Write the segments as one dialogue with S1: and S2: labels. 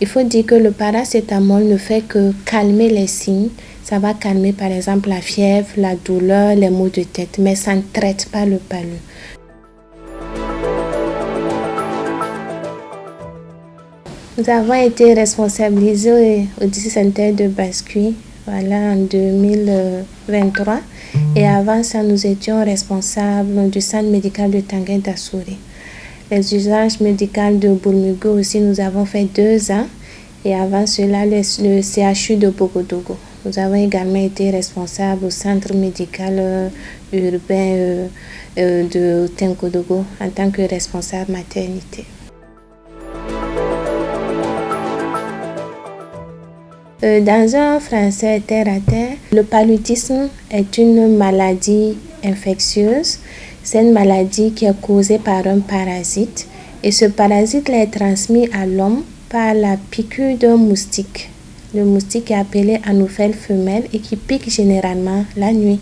S1: Il faut dire que le paracétamol ne fait que calmer les signes. Ça va calmer par exemple la fièvre, la douleur, les maux de tête, mais ça ne traite pas le palu. Nous avons été responsabilisés au district sanitaire de Bascuit en 2023. Et avant ça, nous étions responsables du centre médical de Tanguy d'Assouri. Les usages médicaux de Bourmugo aussi, nous avons fait 2 ans. Et avant cela, le CHU de Bogodogo. Nous avons également été responsables au centre médical urbain de Tenkodogo en tant que responsable maternité. Dans un français terre à terre, le paludisme est une maladie infectieuse. C'est une maladie qui est causée par un parasite. Et ce parasite est transmis à l'homme par la piqûre d'un moustique. Le moustique est appelé anophèle femelle et qui pique généralement la nuit.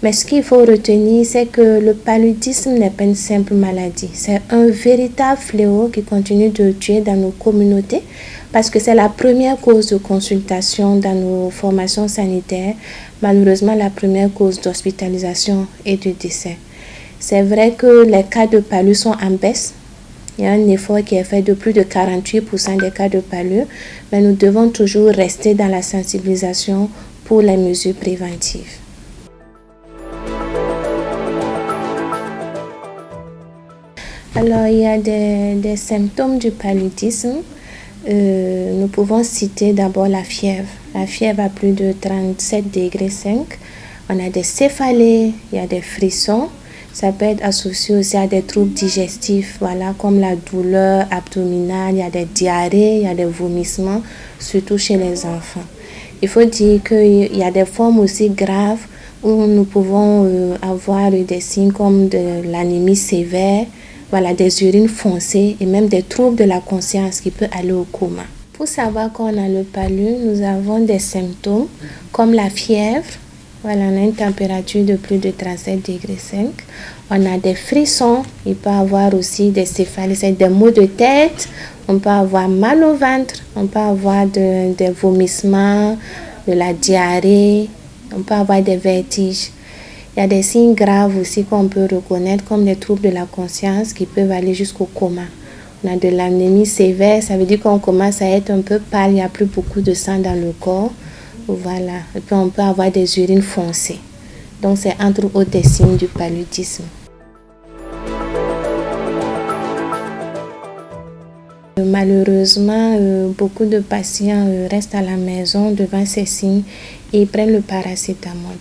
S1: Mais ce qu'il faut retenir, c'est que le paludisme n'est pas une simple maladie. C'est un véritable fléau qui continue de tuer dans nos communautés parce que c'est la première cause de consultation dans nos formations sanitaires, malheureusement la première cause d'hospitalisation et de décès. C'est vrai que les cas de palu sont en baisse. Il y a un effort qui est fait de plus de 48% des cas de palu, mais nous devons toujours rester dans la sensibilisation pour les mesures préventives. Alors, il y a des symptômes du paludisme. Nous pouvons citer d'abord la fièvre. La fièvre à plus de 37,5 degrés. On a des céphalées, il y a des frissons. Ça peut être associé aussi à des troubles digestifs, comme la douleur abdominale, il y a des diarrhées, il y a des vomissements, surtout chez les enfants. Il faut dire qu'il y a des formes aussi graves où nous pouvons avoir des signes comme de l'anémie sévère, des urines foncées et même des troubles de la conscience qui peuvent aller au coma. Pour savoir qu'on a le palu, nous avons des symptômes comme la fièvre. On a une température de plus de 37,5 degrés. On a des frissons. Il peut y avoir aussi des céphalées, c'est des maux de tête. On peut avoir mal au ventre. On peut avoir des vomissements, de la diarrhée. On peut avoir des vertiges. Il y a des signes graves aussi qu'on peut reconnaître comme des troubles de la conscience qui peuvent aller jusqu'au coma. On a de l'anémie sévère, ça veut dire qu'on commence à être un peu pâle, il n'y a plus beaucoup de sang dans le corps. Et puis on peut avoir des urines foncées. Donc c'est entre autres des signes du paludisme. Malheureusement, beaucoup de patients restent à la maison devant ces signes et prennent le paracétamol.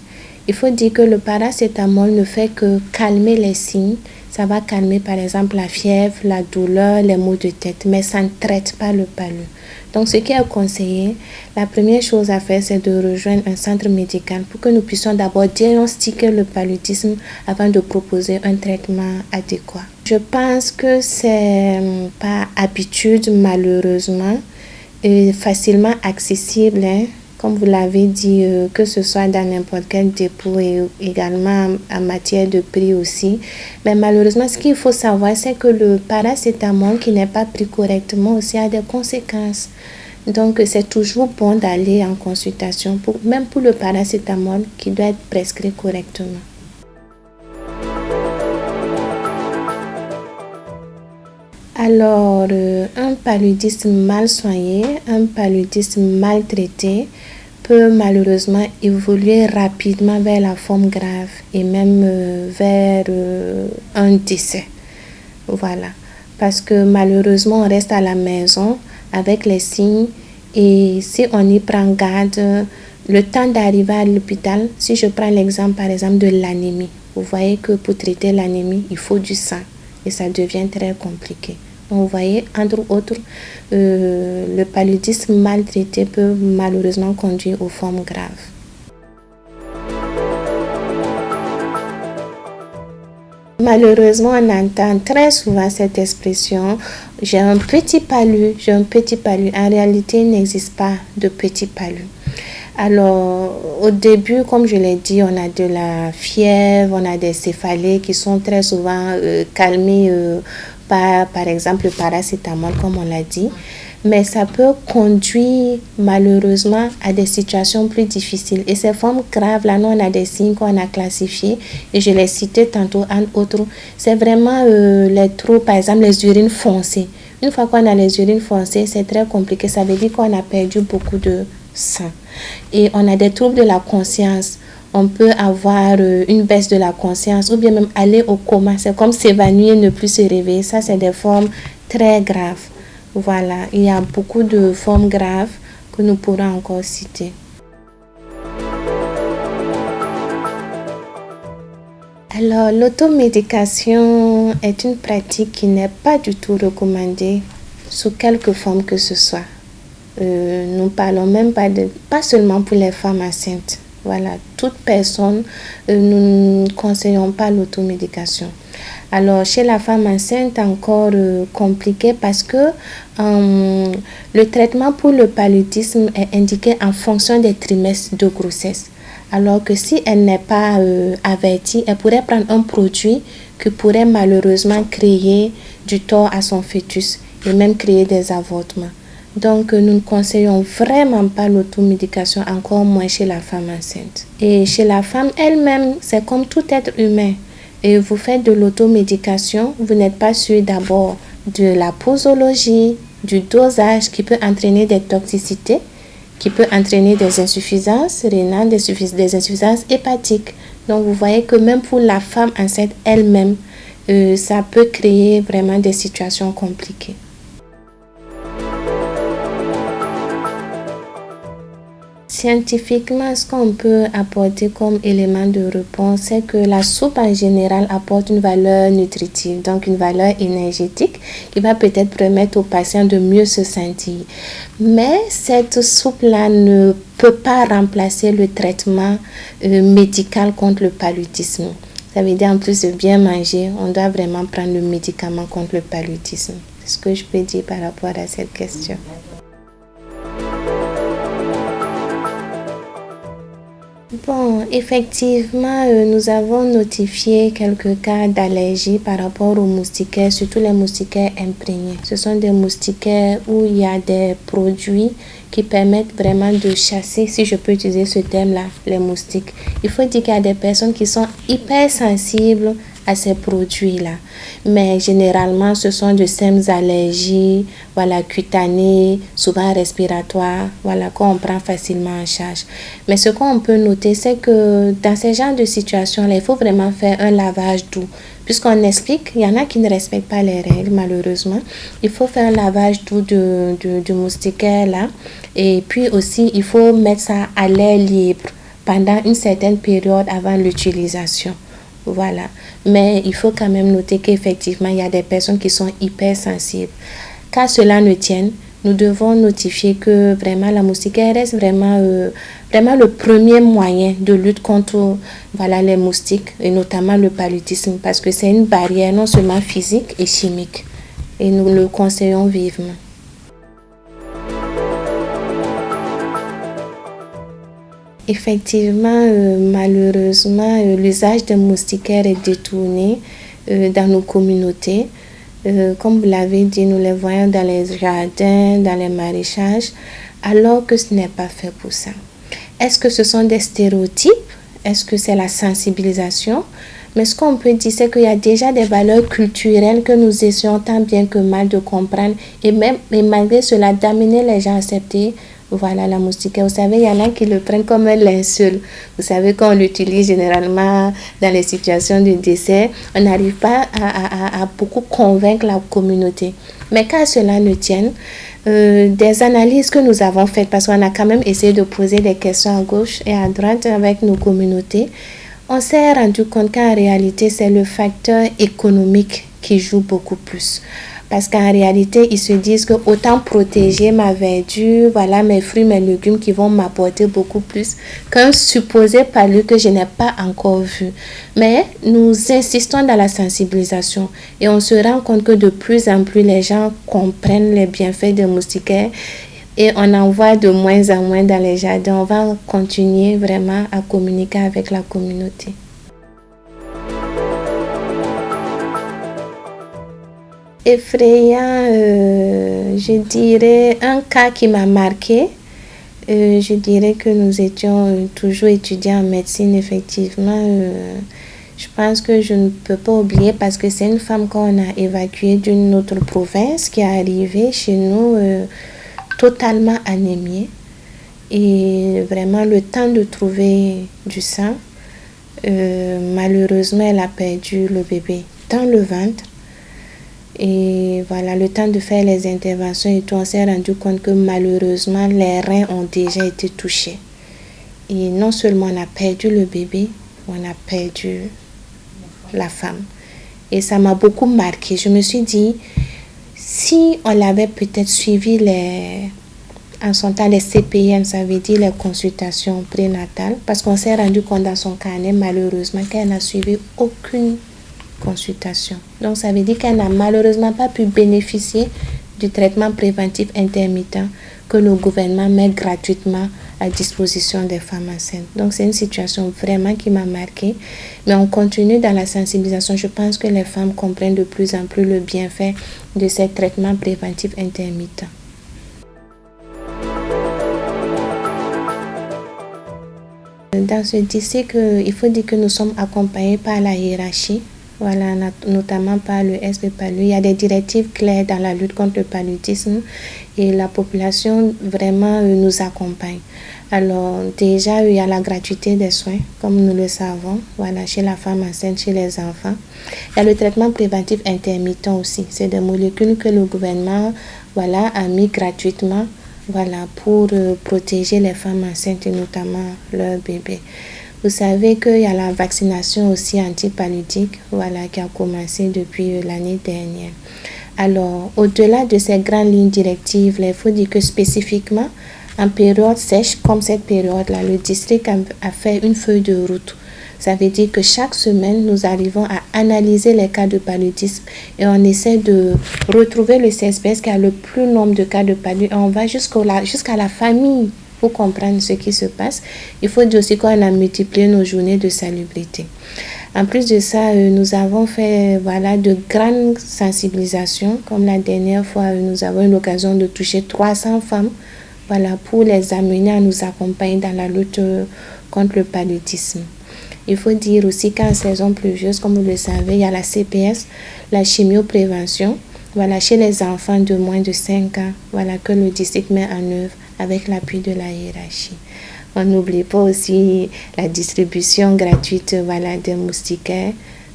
S1: Il faut dire que le paracétamol ne fait que calmer les signes. Ça va calmer par exemple la fièvre, la douleur, les maux de tête, mais ça ne traite pas le palu. Donc ce qui est conseillé, la première chose à faire, c'est de rejoindre un centre médical pour que nous puissions d'abord diagnostiquer le paludisme avant de proposer un traitement adéquat. Je pense que c'est par habitude malheureusement et facilement accessible, comme vous l'avez dit, que ce soit dans n'importe quel dépôt et également en matière de prix aussi. Mais malheureusement, ce qu'il faut savoir, c'est que le paracétamol qui n'est pas pris correctement aussi a des conséquences. Donc, c'est toujours bon d'aller en consultation, même pour le paracétamol qui doit être prescrit correctement. Alors, un paludisme mal soigné, un paludisme maltraité peut malheureusement évoluer rapidement vers la forme grave et même vers un décès. Parce que malheureusement, on reste à la maison avec les signes et si on y prend garde, le temps d'arriver à l'hôpital, si je prends l'exemple par exemple de l'anémie, vous voyez que pour traiter l'anémie, il faut du sang et ça devient très compliqué. Donc, vous voyez, entre autres, le paludisme maltraité peut malheureusement conduire aux formes graves. Malheureusement, on entend très souvent cette expression « j'ai un petit palu ». En réalité, il n'existe pas de petit palu. Alors, au début, comme je l'ai dit, on a de la fièvre, on a des céphalées qui sont très souvent calmées par exemple le paracétamol, comme on l'a dit. mais ça peut conduire malheureusement à des situations plus difficiles. Et ces formes graves, là, nous, on a des signes qu'on a classifiés, et je les citais tantôt, en autres. C'est vraiment les trous, par exemple, les urines foncées. Une fois qu'on a les urines foncées, c'est très compliqué. Ça veut dire qu'on a perdu beaucoup de sang. Et on a des troubles de la conscience. On peut avoir une baisse de la conscience ou bien même aller au coma. C'est comme s'évanouir et ne plus se réveiller. Ça, c'est des formes très graves. Voilà, il y a beaucoup de formes graves que nous pourrons encore citer. Alors, l'automédication est une pratique qui n'est pas du tout recommandée sous quelque forme que ce soit. Nous parlons même pas seulement pour les femmes enceintes. Voilà, toute personne, nous ne conseillons pas l'automédication. Alors, chez la femme enceinte, encore compliqué parce que le traitement pour le paludisme est indiqué en fonction des trimestres de grossesse. Alors que si elle n'est pas avertie, elle pourrait prendre un produit qui pourrait malheureusement créer du tort à son fœtus et même créer des avortements. Donc, nous ne conseillons vraiment pas l'automédication, encore moins chez la femme enceinte. Et chez la femme elle-même, c'est comme tout être humain. Et vous faites de l'automédication, vous n'êtes pas sûr d'abord de la posologie, du dosage qui peut entraîner des toxicités, qui peut entraîner des insuffisances rénales, des insuffisances hépatiques. Donc, vous voyez que même pour la femme enceinte elle-même, ça peut créer vraiment des situations compliquées. Scientifiquement, ce qu'on peut apporter comme élément de réponse, c'est que la soupe en général apporte une valeur nutritive, donc une valeur énergétique qui va peut-être permettre aux patients de mieux se sentir. Mais cette soupe-là ne peut pas remplacer le traitement médical contre le paludisme. Ça veut dire en plus de bien manger, on doit vraiment prendre le médicament contre le paludisme. C'est ce que je peux dire par rapport à cette question. Bon, effectivement, nous avons notifié quelques cas d'allergie par rapport aux moustiquaires, surtout les moustiquaires imprégnés. Ce sont des moustiquaires où il y a des produits qui permettent vraiment de chasser, si je peux utiliser ce terme-là, les moustiques. Il faut dire qu'il y a des personnes qui sont hyper sensibles à ces produits-là. Mais généralement, ce sont de simples allergies, voilà, cutanées, souvent respiratoires, voilà, qu'on prend facilement en charge. Mais ce qu'on peut noter, c'est que dans ces genres de situations-là, il faut vraiment faire un lavage doux. Puisqu'on explique, il y en a qui ne respectent pas les règles, malheureusement. Il faut faire un lavage doux du moustiquaire là. Et puis aussi, il faut mettre ça à l'air libre pendant une certaine période avant l'utilisation. Voilà. Mais il faut quand même noter qu'effectivement, il y a des personnes qui sont hypersensibles. Qu'à cela ne tienne, nous devons notifier que vraiment la moustiquaire reste vraiment le premier moyen de lutte contre les moustiques et notamment le paludisme parce que c'est une barrière non seulement physique et chimique et nous le conseillons vivement. Effectivement, malheureusement, l'usage des moustiquaires est détourné dans nos communautés. Comme vous l'avez dit, nous les voyons dans les jardins, dans les maraîchages, alors que ce n'est pas fait pour ça. Est-ce que ce sont des stéréotypes? Est-ce que c'est la sensibilisation? Mais ce qu'on peut dire, c'est qu'il y a déjà des valeurs culturelles que nous essayons tant bien que mal de comprendre et malgré cela d'amener les gens à accepter. Voilà, la moustiquaire. Vous savez, il y en a qui le prennent comme un linceul. Vous savez, quand on l'utilise généralement dans les situations de décès, on n'arrive pas à beaucoup convaincre la communauté. Mais qu'à cela ne tienne, des analyses que nous avons faites, parce qu'on a quand même essayé de poser des questions à gauche et à droite avec nos communautés, on s'est rendu compte qu'en réalité, c'est le facteur économique qui joue beaucoup plus. Parce qu'en réalité, ils se disent que autant protéger ma verdure, voilà mes fruits, mes légumes qui vont m'apporter beaucoup plus qu'un supposé palu que je n'ai pas encore vu. Mais nous insistons dans la sensibilisation et on se rend compte que de plus en plus les gens comprennent les bienfaits des moustiquaires et on en voit de moins en moins dans les jardins. On va continuer vraiment à communiquer avec la communauté. Effrayant, je dirais un cas qui m'a marqué. Je dirais que nous étions toujours étudiants en médecine, effectivement. Je pense que je ne peux pas oublier parce que c'est une femme qu'on a évacuée d'une autre province qui est arrivée chez nous totalement anémiée. Et vraiment, le temps de trouver du sang, malheureusement, elle a perdu le bébé dans le ventre. Et voilà, le temps de faire les interventions et tout, on s'est rendu compte que malheureusement, les reins ont déjà été touchés. Et non seulement on a perdu le bébé, on a perdu la femme. Et ça m'a beaucoup marqué. Je me suis dit, si on l'avait peut-être suivi en son temps les CPN, ça veut dire les consultations prénatales, parce qu'on s'est rendu compte dans son carnet, malheureusement, qu'elle n'a suivi aucune consultation. Donc, ça veut dire qu'elle n'a malheureusement pas pu bénéficier du traitement préventif intermittent que le gouvernement met gratuitement à disposition des femmes enceintes. Donc, c'est une situation vraiment qui m'a marquée. Mais on continue dans la sensibilisation. Je pense que les femmes comprennent de plus en plus le bienfait de ces traitements préventifs intermittents. Dans ce district, il faut dire que nous sommes accompagnés par la hiérarchie. Voilà, notamment par le SPPALU. Il y a des directives claires dans la lutte contre le paludisme et la population vraiment nous accompagne. Alors déjà, il y a la gratuité des soins, comme nous le savons, voilà, chez la femme enceinte, chez les enfants. Il y a le traitement préventif intermittent aussi. C'est des molécules que le gouvernement voilà, a mis gratuitement voilà, pour protéger les femmes enceintes et notamment leurs bébés. Vous savez qu'il y a la vaccination aussi antipaludique voilà, qui a commencé depuis l'année dernière. Alors, au-delà de ces grandes lignes directives, il faut dire que spécifiquement, en période sèche, comme cette période-là, le district a fait une feuille de route. Ça veut dire que chaque semaine, nous arrivons à analyser les cas de paludisme et on essaie de retrouver le CSPS qui a le plus nombre de cas de paludisme. On va jusqu'à la famille pour comprendre ce qui se passe. Il faut dire aussi qu'on a multiplié nos journées de salubrité. En plus de ça, nous avons fait voilà, de grandes sensibilisations. Comme la dernière fois, nous avons eu l'occasion de toucher 300 femmes voilà, pour les amener à nous accompagner dans la lutte contre le paludisme. Il faut dire aussi qu'en saison pluvieuse, comme vous le savez, il y a la CPS, la chimioprévention, voilà, chez les enfants de moins de 5 ans, voilà, que le district met en œuvre avec l'appui de la hiérarchie. On n'oublie pas aussi la distribution gratuite voilà, des moustiquaires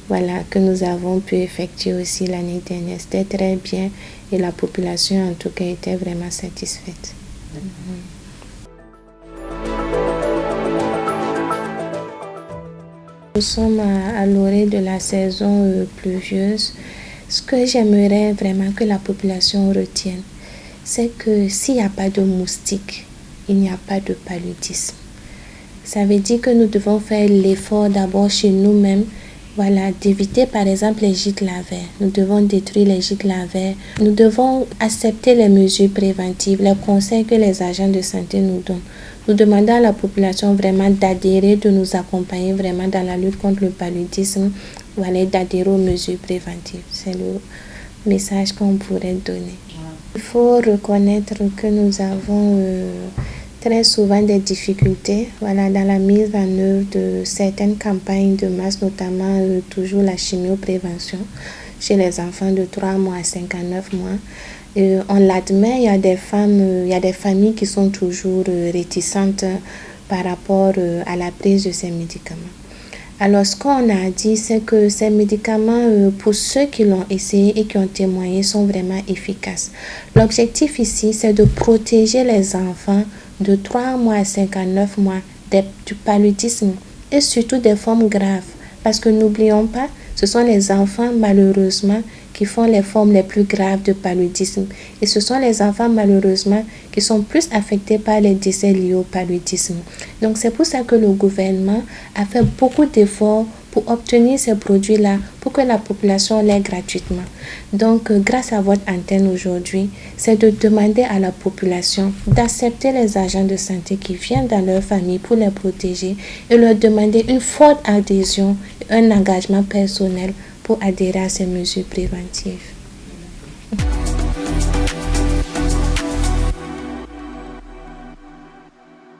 S1: voilà, que nous avons pu effectuer aussi l'année dernière. C'était très bien et la population en tout cas était vraiment satisfaite. Nous sommes à l'orée de la saison pluvieuse. Ce que j'aimerais vraiment que la population retienne, c'est que s'il n'y a pas de moustiques, il n'y a pas de paludisme. Ça veut dire que nous devons faire l'effort d'abord chez nous-mêmes, voilà, d'éviter par exemple les gîtes lavaires. Nous devons détruire les gîtes lavaires. Nous devons accepter les mesures préventives, les conseils que les agents de santé nous donnent. Nous demandons à la population vraiment d'adhérer, de nous accompagner vraiment dans la lutte contre le paludisme, voilà, d'adhérer aux mesures préventives. C'est le message qu'on pourrait donner. Il faut reconnaître que nous avons très souvent des difficultés voilà, dans la mise en œuvre de certaines campagnes de masse, notamment toujours la chimioprévention chez les enfants de 3 mois à 59 mois. On l'admet, il y a des familles qui sont toujours réticentes par rapport à la prise de ces médicaments. Alors, ce qu'on a dit, c'est que ces médicaments, pour ceux qui l'ont essayé et qui ont témoigné, sont vraiment efficaces. L'objectif ici, c'est de protéger les enfants de 3 mois à 59 mois du paludisme et surtout des formes graves. Parce que n'oublions pas, ce sont les enfants, malheureusement, qui font les formes les plus graves de paludisme. Et ce sont les enfants, malheureusement, qui sont plus affectés par les décès liés au paludisme. Donc, c'est pour ça que le gouvernement a fait beaucoup d'efforts pour obtenir ces produits-là, pour que la population l'ait gratuitement. Donc, grâce à votre antenne aujourd'hui, c'est de demander à la population d'accepter les agents de santé qui viennent dans leur famille pour les protéger et leur demander une forte adhésion et un engagement personnel pour adhérer à ces mesures préventives.